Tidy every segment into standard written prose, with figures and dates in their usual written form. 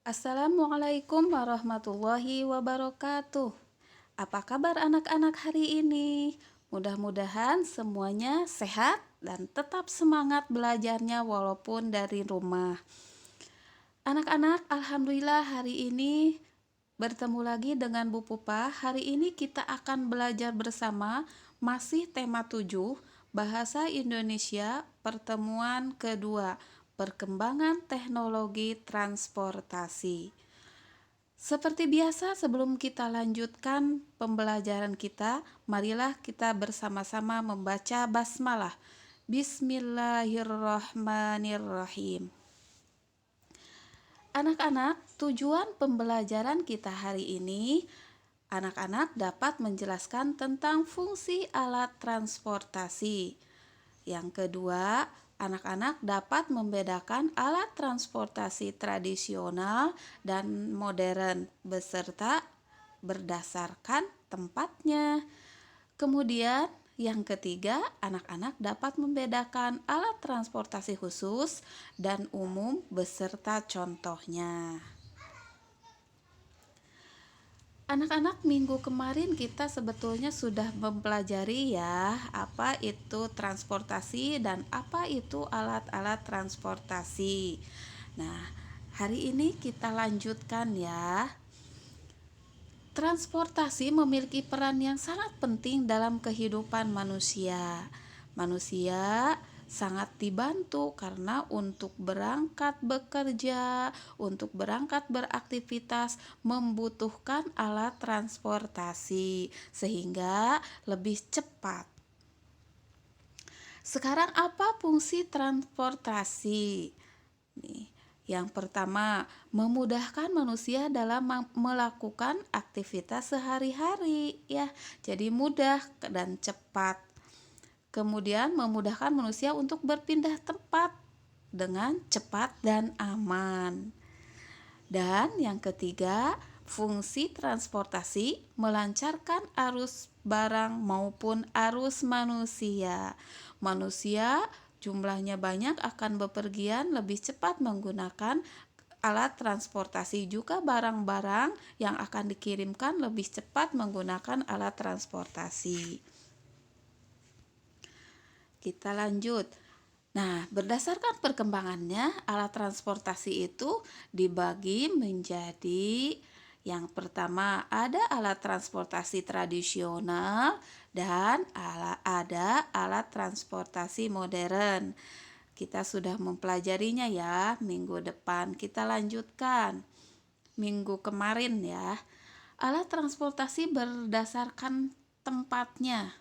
Assalamualaikum warahmatullahi wabarakatuh. Apa kabar anak-anak hari ini? Mudah-mudahan semuanya sehat dan tetap semangat belajarnya walaupun dari rumah. Anak-anak, alhamdulillah hari ini bertemu lagi dengan Bu Pupa. Hari ini kita akan belajar bersama masih tema 7, Bahasa Indonesia pertemuan kedua, perkembangan teknologi transportasi. Seperti biasa, sebelum kita lanjutkan pembelajaran kita, marilah kita bersama-sama membaca basmalah. Bismillahirrahmanirrahim. Anak-anak, tujuan pembelajaran kita hari ini, anak-anak dapat menjelaskan tentang fungsi alat transportasi. Yang kedua, anak-anak dapat membedakan alat transportasi tradisional dan modern beserta berdasarkan tempatnya. Kemudian, yang ketiga, anak-anak dapat membedakan alat transportasi khusus dan umum beserta contohnya. Anak-anak, minggu kemarin kita sebetulnya sudah mempelajari ya apa itu transportasi dan apa itu alat-alat transportasi. Nah, hari ini kita lanjutkan ya. Transportasi memiliki peran yang sangat penting dalam kehidupan manusia. Manusia sangat dibantu karena untuk berangkat bekerja, untuk berangkat beraktivitas membutuhkan alat transportasi sehingga lebih cepat. Sekarang apa fungsi transportasi? Nih, yang pertama, memudahkan manusia dalam melakukan aktivitas sehari-hari ya. Jadi mudah dan cepat. Kemudian memudahkan manusia untuk berpindah tempat dengan cepat dan aman. Dan yang ketiga, fungsi transportasi melancarkan arus barang maupun arus manusia. Manusia jumlahnya banyak akan bepergian lebih cepat menggunakan alat transportasi, juga barang-barang yang akan dikirimkan lebih cepat menggunakan alat transportasi. Kita lanjut. Nah, berdasarkan perkembangannya, alat transportasi itu dibagi menjadi yang pertama ada alat transportasi tradisional dan ada alat transportasi modern. Kita sudah mempelajarinya ya, minggu depan kita lanjutkan. Minggu kemarin ya. Alat transportasi berdasarkan tempatnya.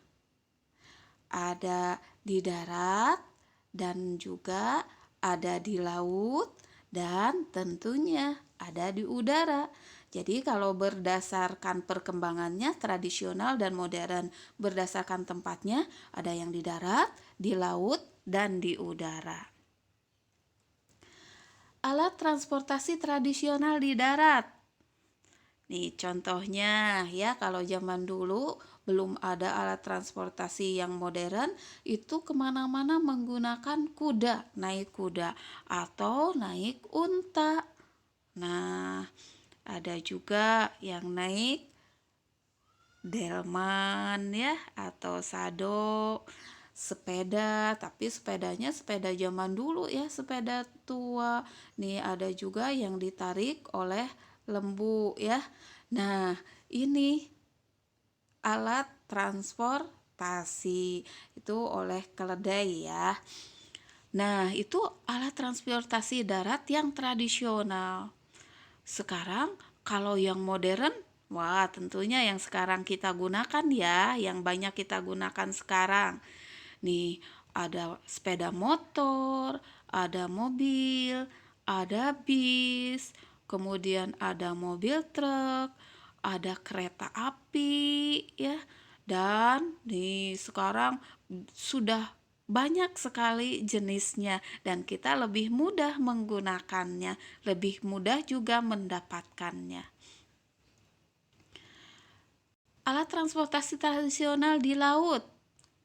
Ada di darat dan juga ada di laut dan tentunya ada di udara. Jadi kalau berdasarkan perkembangannya tradisional dan modern, berdasarkan tempatnya ada yang di darat, di laut, dan di udara. Alat transportasi tradisional di darat. Nih contohnya ya, kalau zaman dulu belum ada alat transportasi yang modern, itu kemana-mana menggunakan kuda, naik kuda atau naik unta. Nah, ada juga yang naik delman ya atau sado, sepeda, tapi sepedanya sepeda zaman dulu ya, sepeda tua. Nih ada juga yang ditarik oleh lembu ya. Nah, ini alat transportasi itu oleh keledai ya. Nah, itu alat transportasi darat yang tradisional. Sekarang kalau yang modern, wah tentunya yang sekarang kita gunakan ya, yang banyak kita gunakan sekarang. Nih, ada sepeda motor, ada mobil, ada bis, kemudian ada mobil truk, ada kereta api ya. Dan nih sekarang sudah banyak sekali jenisnya dan kita lebih mudah menggunakannya, lebih mudah juga mendapatkannya. Alat transportasi tradisional di laut.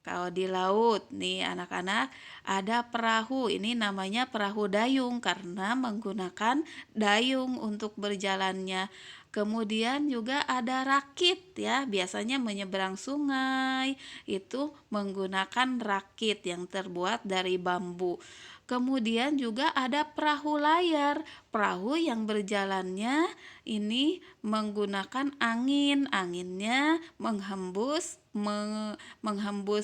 Kalau di laut nih anak-anak ada perahu, ini namanya perahu dayung karena menggunakan dayung untuk berjalannya. Kemudian juga ada rakit ya, biasanya menyeberang sungai itu menggunakan rakit yang terbuat dari bambu. Kemudian juga ada perahu layar, perahu yang berjalannya ini menggunakan angin, anginnya menghembus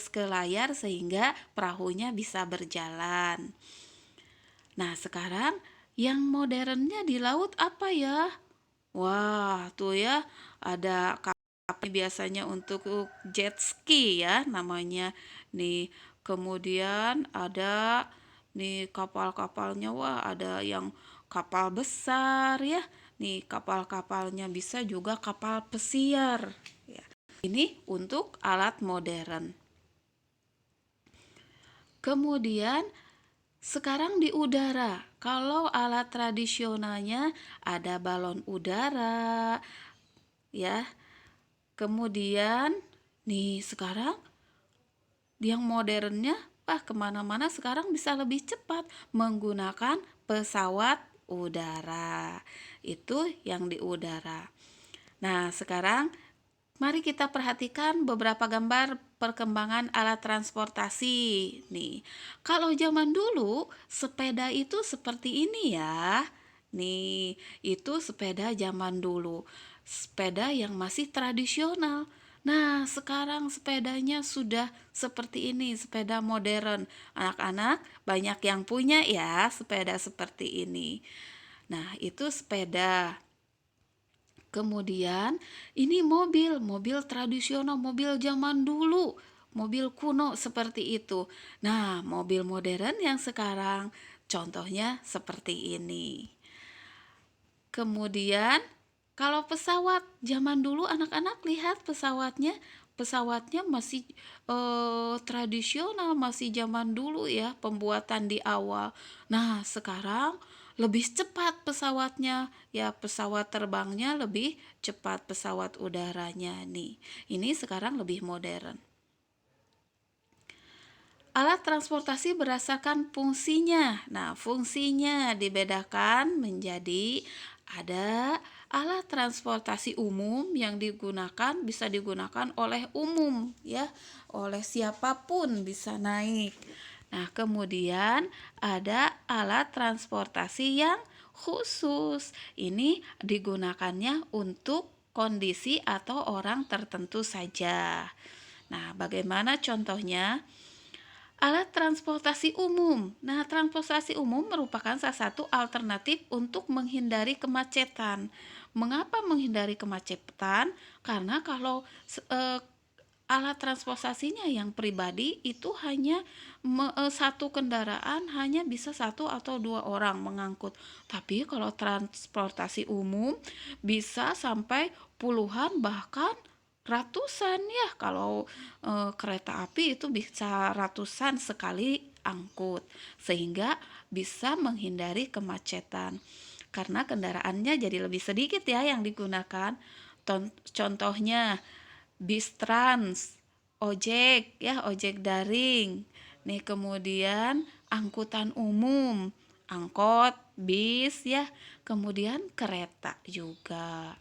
ke layar sehingga perahunya bisa berjalan. Nah, sekarang yang modernnya di laut apa ya? Wah, tuh ya, ada kapal biasanya untuk jet ski ya namanya. Nih, kemudian ada nih kapal-kapalnya, wah ada yang kapal besar ya. Nih, kapal-kapalnya bisa juga kapal pesiar. Ya. Ini untuk alat modern. Kemudian sekarang di udara, kalau alat tradisionalnya ada balon udara, ya. Kemudian nih sekarang yang modernnya, kemana-mana sekarang bisa lebih cepat menggunakan pesawat udara. Itu yang di udara. Nah sekarang mari kita perhatikan beberapa gambar perkembangan alat transportasi. Nih, kalau zaman dulu sepeda itu seperti ini ya. Nih, itu sepeda zaman dulu. Sepeda yang masih tradisional. Nah, sekarang sepedanya sudah seperti ini, sepeda modern. Anak-anak banyak yang punya ya sepeda seperti ini. Nah, itu sepeda. Kemudian ini mobil tradisional, mobil zaman dulu, mobil kuno seperti itu. Nah, mobil modern yang sekarang contohnya seperti ini. Kemudian kalau pesawat zaman dulu anak-anak lihat pesawatnya masih tradisional, masih zaman dulu ya pembuatan di awal. Nah, sekarang lebih cepat pesawatnya ya, pesawat terbangnya lebih cepat, pesawat udaranya nih. Ini sekarang lebih modern. Alat transportasi berdasarkan fungsinya. Nah, fungsinya dibedakan menjadi ada alat transportasi umum yang bisa digunakan oleh umum ya, oleh siapapun bisa naik. Nah, kemudian ada alat transportasi yang khusus. Ini digunakannya untuk kondisi atau orang tertentu saja. Nah, bagaimana contohnya? Alat transportasi umum. Nah, transportasi umum merupakan salah satu alternatif untuk menghindari kemacetan. Mengapa menghindari kemacetan? Karena kalau alat transportasinya yang pribadi itu hanya satu kendaraan hanya bisa satu atau dua orang mengangkut. Tapi kalau transportasi umum bisa sampai puluhan bahkan ratusan ya. Kalau kereta api itu bisa ratusan sekali angkut sehingga bisa menghindari kemacetan karena kendaraannya jadi lebih sedikit ya yang digunakan. Contohnya bis trans, ojek ya, ojek daring. Nih kemudian angkutan umum, angkot, bis ya, kemudian kereta juga.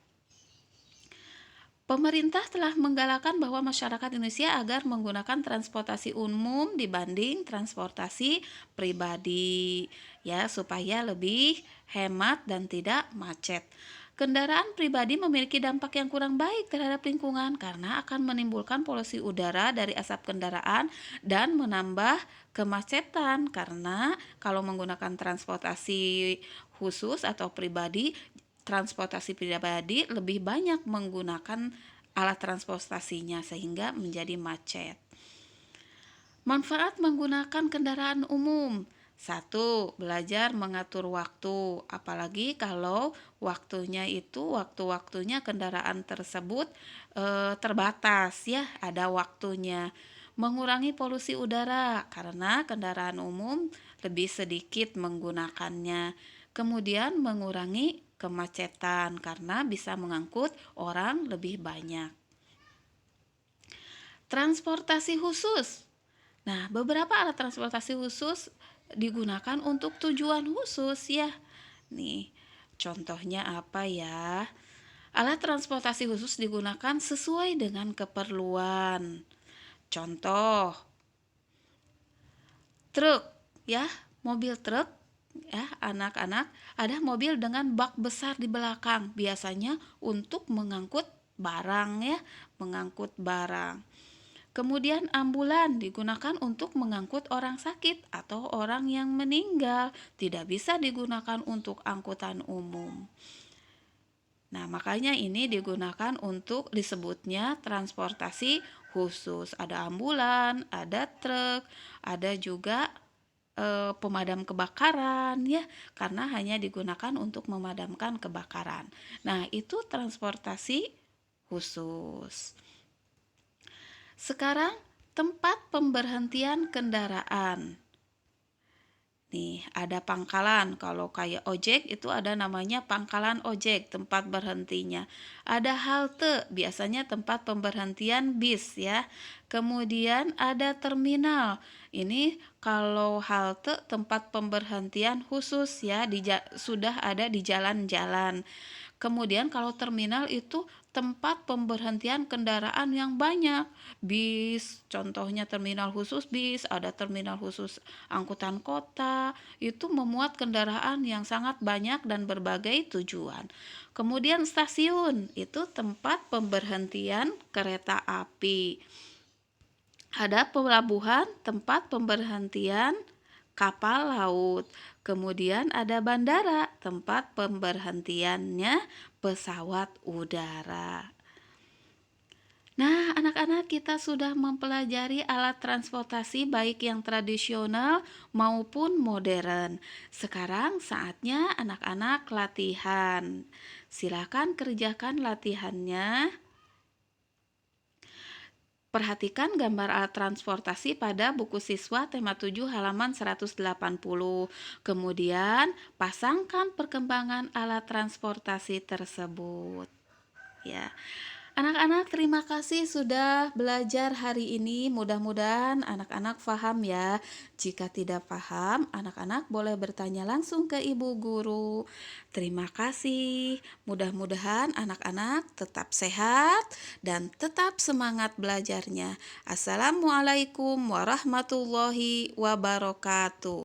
Pemerintah telah menggalakkan bahwa masyarakat Indonesia agar menggunakan transportasi umum dibanding transportasi pribadi ya, supaya lebih hemat dan tidak macet. Kendaraan pribadi memiliki dampak yang kurang baik terhadap lingkungan karena akan menimbulkan polusi udara dari asap kendaraan dan menambah kemacetan, karena kalau menggunakan transportasi khusus atau pribadi, transportasi pribadi lebih banyak menggunakan alat transportasinya sehingga menjadi macet. Manfaat menggunakan kendaraan umum. 1. Belajar mengatur waktu, apalagi kalau waktu-waktunya kendaraan tersebut terbatas ya, ada waktunya. Mengurangi polusi udara karena kendaraan umum lebih sedikit menggunakannya. Kemudian mengurangi kemacetan karena bisa mengangkut orang lebih banyak. Transportasi khusus Nah, beberapa alat transportasi khusus digunakan untuk tujuan khusus ya. Nih, contohnya apa ya? Alat transportasi khusus digunakan sesuai dengan keperluan. Contoh, truk ya, mobil truk ya, anak-anak, ada mobil dengan bak besar di belakang, biasanya untuk mengangkut barang ya, mengangkut barang. Kemudian ambulan digunakan untuk mengangkut orang sakit atau orang yang meninggal, tidak bisa digunakan untuk angkutan umum. Nah, makanya ini digunakan untuk disebutnya transportasi khusus. Ada ambulan, ada truk, ada juga pemadam kebakaran ya, karena hanya digunakan untuk memadamkan kebakaran. Nah, itu transportasi khusus. Sekarang tempat pemberhentian kendaraan. Nih, ada pangkalan. Kalau kayak ojek itu ada namanya pangkalan ojek, tempat berhentinya. Ada halte, biasanya tempat pemberhentian bis ya. Kemudian ada terminal. Ini kalau halte tempat pemberhentian khusus ya, sudah ada di jalan-jalan. Kemudian kalau terminal itu tempat pemberhentian kendaraan yang banyak. Bis, contohnya terminal khusus bis, ada terminal khusus angkutan kota, itu memuat kendaraan yang sangat banyak dan berbagai tujuan. Kemudian stasiun, itu tempat pemberhentian kereta api. Ada pelabuhan, tempat pemberhentian kapal laut. Kemudian ada bandara, tempat pemberhentiannya pesawat udara. Nah, anak-anak, kita sudah mempelajari alat transportasi baik yang tradisional maupun modern. Sekarang saatnya anak-anak latihan. Silakan kerjakan latihannya. Perhatikan gambar alat transportasi pada buku siswa tema 7 halaman 180. Kemudian pasangkan perkembangan alat transportasi tersebut. Ya. Anak-anak, terima kasih sudah belajar hari ini. Mudah-mudahan anak-anak paham ya. Jika tidak paham, anak-anak boleh bertanya langsung ke ibu guru. Terima kasih. Mudah-mudahan anak-anak tetap sehat dan tetap semangat belajarnya. Assalamualaikum warahmatullahi wabarakatuh.